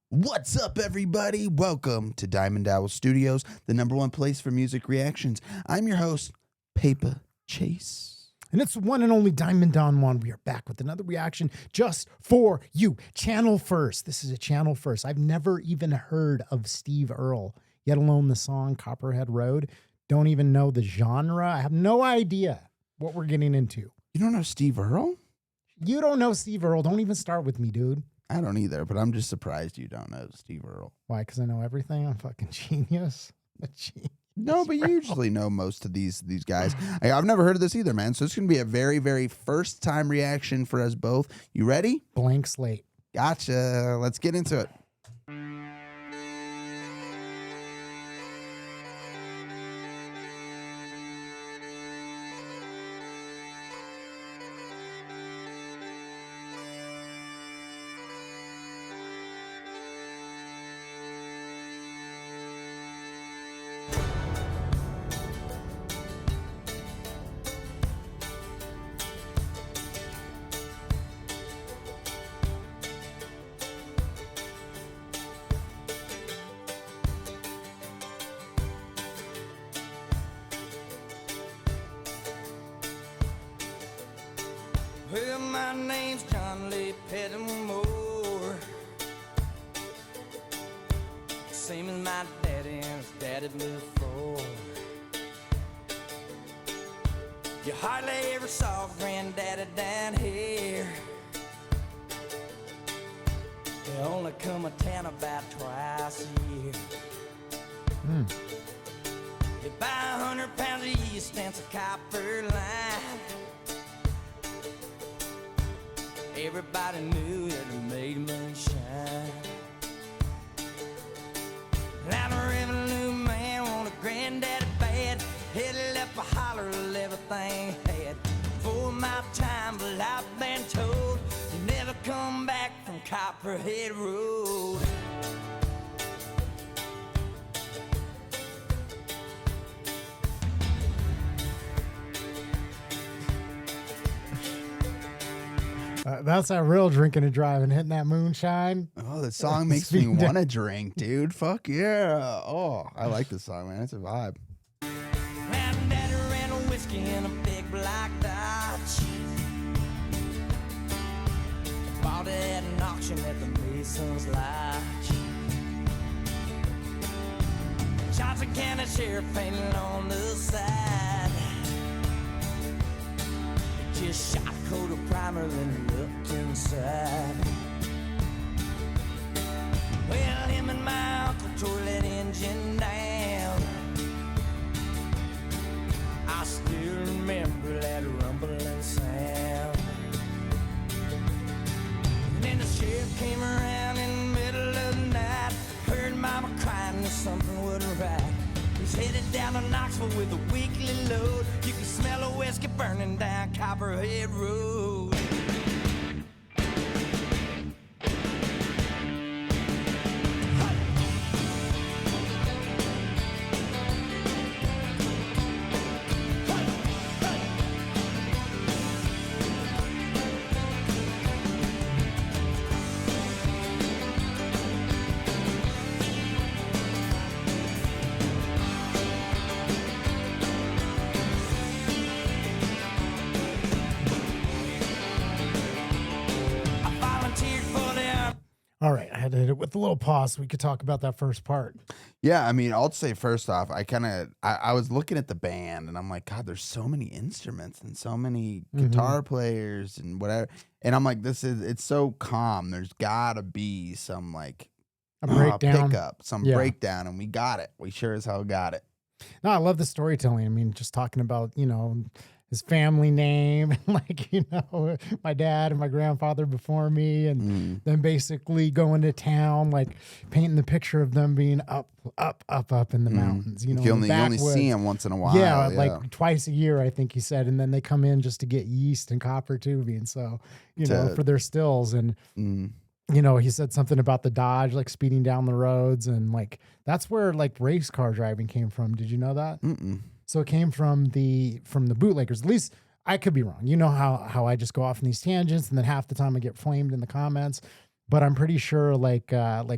What's up, everybody? Welcome to Diamond Owl Studios, the number one place for music reactions. I'm your host, Paper Chase. And it's one and only Diamond Don Juan. We are back with another reaction just for you. Channel first. This is a channel first. I've never even heard of Steve Earle, yet alone the song Copperhead Road. Don't even know the genre. I have no idea what we're getting into. You don't know Steve Earle? You don't know Steve Earle. Don't even start with me, dude. I don't either, but I'm just surprised you don't know Steve Earle. Why? Because I know everything? I'm fucking genius. A genius. No, but you usually know most of these guys. I've never heard of this either, man. So it's going to be a very, very first time reaction for us both. You ready? Blank slate. Gotcha. Let's get into it. Well, my name's John Lee Pettimore, same as my daddy and his daddy before. You hardly ever saw granddaddy down here. They only come to town about twice a year. You buy 100 pounds of yeast and some copper line. Everybody knew that it made moonshine. Now the revenue man wanted a granddaddy bad. Headed up a holler of everything he had. For my time, but I've been told you never come back from Copperhead Road. That's that real drinking and driving, hitting that moonshine. Oh, the song makes me want to drink, dude. Fuck yeah. Oh, I like this song, man. It's a vibe. And daddy ran a whiskey in a big black Dodge. Bought it at an auction at the Mason's Lodge. Johnson County Sheriff painted on the side. Just shot a coat of primer, then looked inside. Well, him and my uncle tore that engine down. I still remember that rumbling sound. And then the sheriff came around in the middle of the night. Heard mama crying that something wasn't right. He's headed down to Knoxville with a weekly load. You can smell a whiskey burning down Copperhead Road. All right, I had to hit it with a little pause so we could talk about that first part. Yeah, I mean, I'll say first off, I was looking at the band and I'm like, God, there's so many instruments and so many guitar players and whatever. And I'm like, it's so calm. There's gotta be some like A breakdown. pickup, some breakdown, and we got it. We sure as hell got it. No, I love the storytelling. I mean, just talking about, his family name and like, my dad and my grandfather before me, and then basically going to town, like painting the picture of them being up in the mountains, You only see them once in a while. Yeah, like twice a year, I think he said. And then they come in just to get yeast and copper tubing. So, for their stills. And, he said something about the Dodge, like speeding down the roads. And like, that's where like race car driving came from. Did you know that? So it came from the bootleggers. At least I could be wrong. You know how I just go off in these tangents and then half the time I get flamed in the comments. But I'm pretty sure like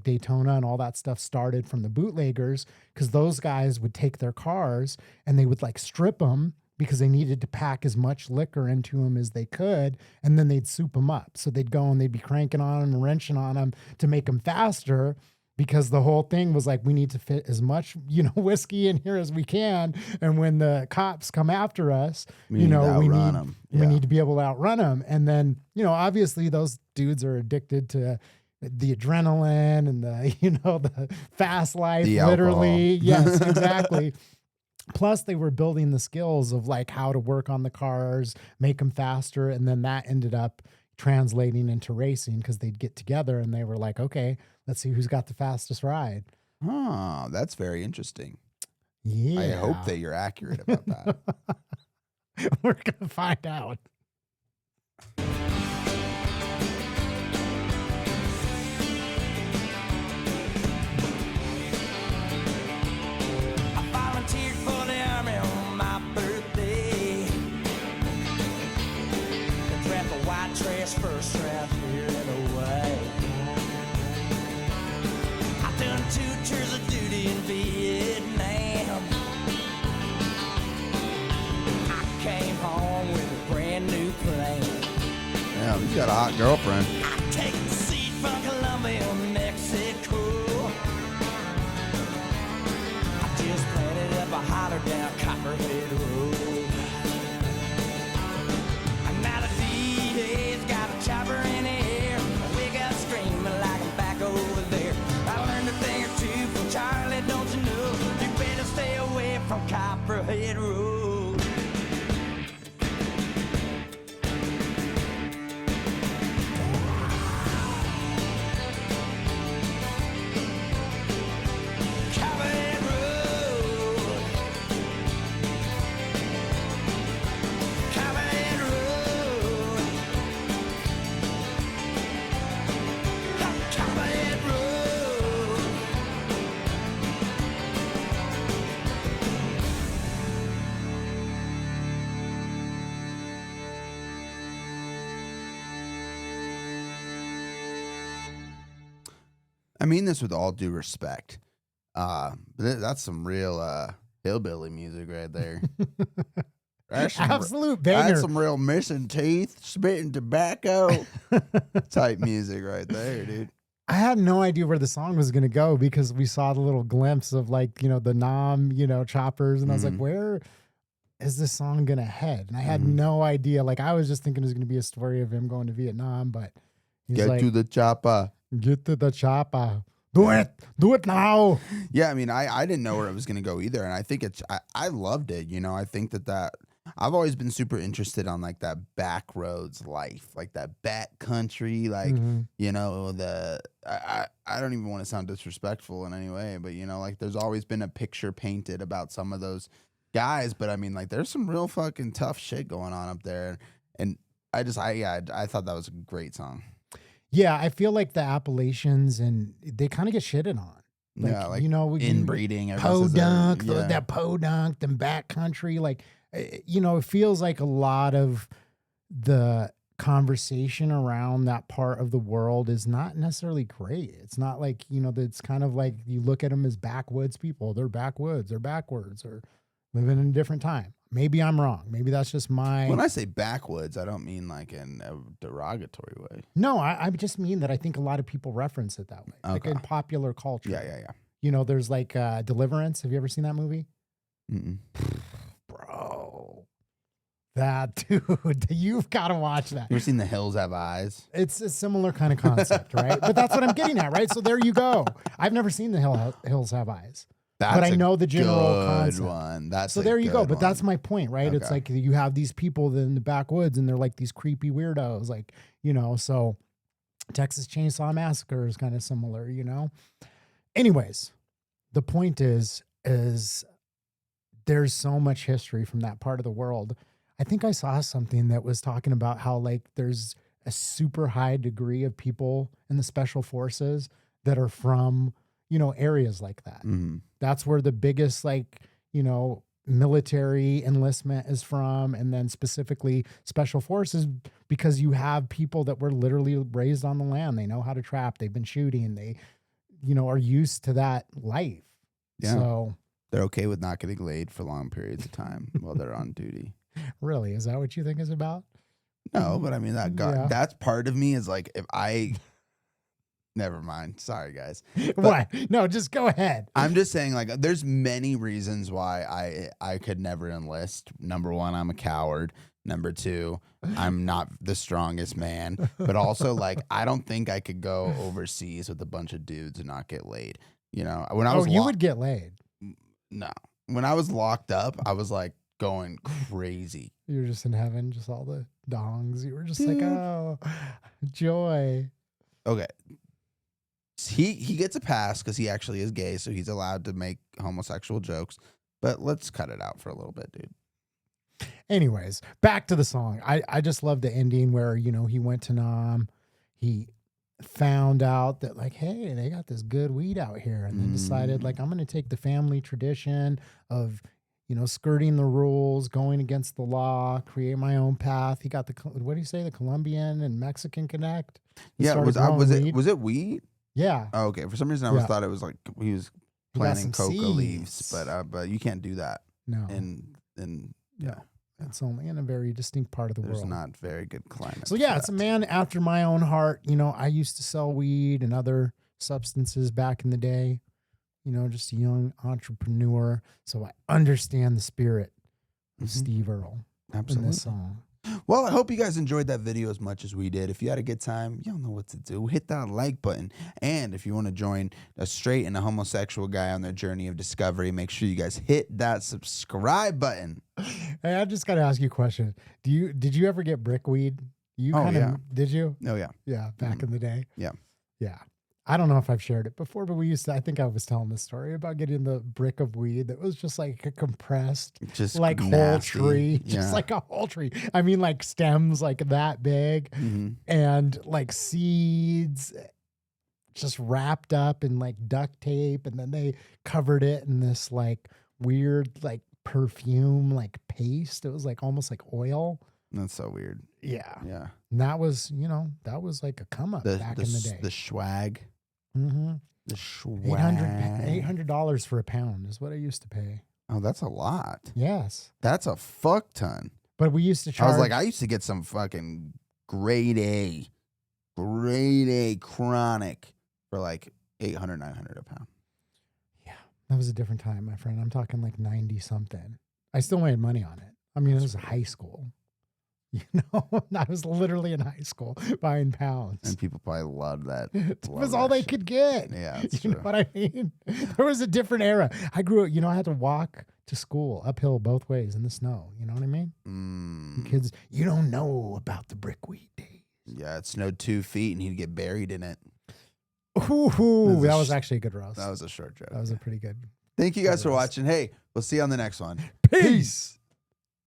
Daytona and all that stuff started from the bootleggers, because those guys would take their cars and they would like strip them because they needed to pack as much liquor into them as they could, and then they'd soup them up. So they'd go and they'd be cranking on them and wrenching on them to make them faster, because the whole thing was like, we need to fit as much, whiskey in here as we can. And when the cops come after us, we need to be able to outrun them. And then, obviously those dudes are addicted to the adrenaline and the fast life, The literally. alcohol. Yes, exactly. Plus they were building the skills of like how to work on the cars, make them faster. And then that ended up translating into racing, because they'd get together and they were like, okay, let's see who's got the fastest ride. Oh, that's very interesting. Yeah. I hope that you're accurate about that. We're going to find out. I volunteered for the army on my birthday. The draft a white trash first round here and away. I've done 2 tours of duty in Vietnam. I came home with a brand new plane. Yeah, he's got a hot girlfriend. I take the seat from Colombia, Mexico. I just planted up a holler down Copperhead Road. And now the DA's got a chopper in the air. We got screaming like I'm back over there. I learned a thing or two from Charlie, don't you know? You better stay away from Copperhead Road. Copperhead Road. Copperhead Road. Copperhead Road. I mean this with all due respect. But that's some real hillbilly music right there. That's some, Absolute that's banger. some real missing teeth, spitting tobacco type music right there, dude. I had no idea where the song was going to go, because we saw the little glimpse of like, the Nam, choppers. And I was like, where is this song going to head? And I had no idea. Like, I was just thinking it was going to be a story of him going to Vietnam, but he's Get like, to the chopper. get to the chopper. Do it now. Yeah, I mean, I didn't know where it was going to go either, and I think I loved it. I think that I've always been super interested on like that back roads life, like that back country, like I don't even want to sound disrespectful in any way, but like there's always been a picture painted about some of those guys, but I mean like there's some real fucking tough shit going on up there, and I thought that was a great song. Yeah, I feel like the Appalachians, and they kind of get shitted on. Like, inbreeding, podunk, that podunk, them back country. Like, it feels like a lot of the conversation around that part of the world is not necessarily great. It's not like, it's kind of like you look at them as backwoods people. They're backwoods, they're backwards, or living in a different time. Maybe I'm wrong. Maybe that's just my... When I say backwoods, I don't mean like in a derogatory way. No, I just mean that I think a lot of people reference it that way. Okay. Like in popular culture. Yeah. There's like Deliverance. Have you ever seen that movie? Mm-mm. Bro. That dude, you've got to watch that. You ever seen The Hills Have Eyes? It's a similar kind of concept, right? But that's what I'm getting at, right? So there you go. I've never seen The Hills Have Eyes. But I know the general concept. One. That's so there you go. But one. That's my point, right? Okay. It's like you have these people in the backwoods, and they're like these creepy weirdos, like, so Texas Chainsaw Massacre is kind of similar, Anyways, the point is there's so much history from that part of the world. I think I saw something that was talking about how like there's a super high degree of people in the special forces that are from, areas like that. Mm-hmm. That's where the biggest, like, military enlistment is from. And then specifically special forces because you have people that were literally raised on the land. They know how to trap. They've been shooting. They, are used to that life. Yeah. So they're okay with not getting laid for long periods of time while they're on duty. Really, is that what you think is about? No, but I mean that's part of me is like if I. Never mind. Sorry, guys. What? No, just go ahead. I'm just saying, like, there's many reasons why I could never enlist. Number one, I'm a coward. Number two, I'm not the strongest man. But also, like, I don't think I could go overseas with a bunch of dudes and not get laid. When I was you would get laid. No. When I was locked up, I was like going crazy. You were just in heaven, just all the dongs. You were just like, oh, joy. Okay. He gets a pass because he actually is gay, so he's allowed to make homosexual jokes. But let's cut it out for a little bit, dude. Anyways, back to the song. I just love the ending where, he went to Nam. He found out that, like, hey, they got this good weed out here, and then decided, like, I'm going to take the family tradition of, skirting the rules, going against the law, create my own path. He got what do you say, the Colombian and Mexican connect? Was it weed? Yeah. Oh, okay. For some reason, I always thought it was like he was planting coca seeds. leaves, but you can't do that. No. And yeah, it's only in a very distinct part of the there's world. not very good climate. So yeah, it's a man after my own heart. I used to sell weed and other substances back in the day. Just a young entrepreneur. So I understand the spirit of Steve Earle in this song. Well, I hope you guys enjoyed that video as much as we did. If you had a good time, y'all know what to do. Hit that like button. And if you want to join a straight and a homosexual guy on their journey of discovery, make sure you guys hit that subscribe button. Hey, I just got to ask you a question. Did you ever get brickweed? Did you? Oh, yeah. Yeah, back in the day. Yeah. Yeah. I don't know if I've shared it before, but I think I was telling this story about getting the brick of weed that was just like a compressed, just like nasty. whole tree, just like a whole tree. I mean, like stems like that big and like seeds just wrapped up in like duct tape. And then they covered it in this like weird, like perfume, like paste. It was like almost like oil. That's so weird. Yeah. Yeah. And that was, that was like a come up back in the day. The swag. Mm-hmm. The swag. $800 for a pound is what I used to pay. Oh, that's a lot. Yes. That's a fuck ton. But we used to charge. I used to get some fucking grade A chronic for like $800, $900 a pound. Yeah. That was a different time, my friend. I'm talking like 90 something. I still made money on it. I mean, it was high school. I was literally in high school buying pounds. And people probably loved that. It was all they could get. Yeah, you know what I mean? There was a different era. I grew up, I had to walk to school uphill both ways in the snow. You know what I mean? Kids, you don't know about the brickweed days. Yeah, it snowed 2 feet and he'd get buried in it. Ooh, that was actually a good roast. That was a short joke. That was a pretty good. Thank you guys for watching. Hey, we'll see you on the next one. Peace.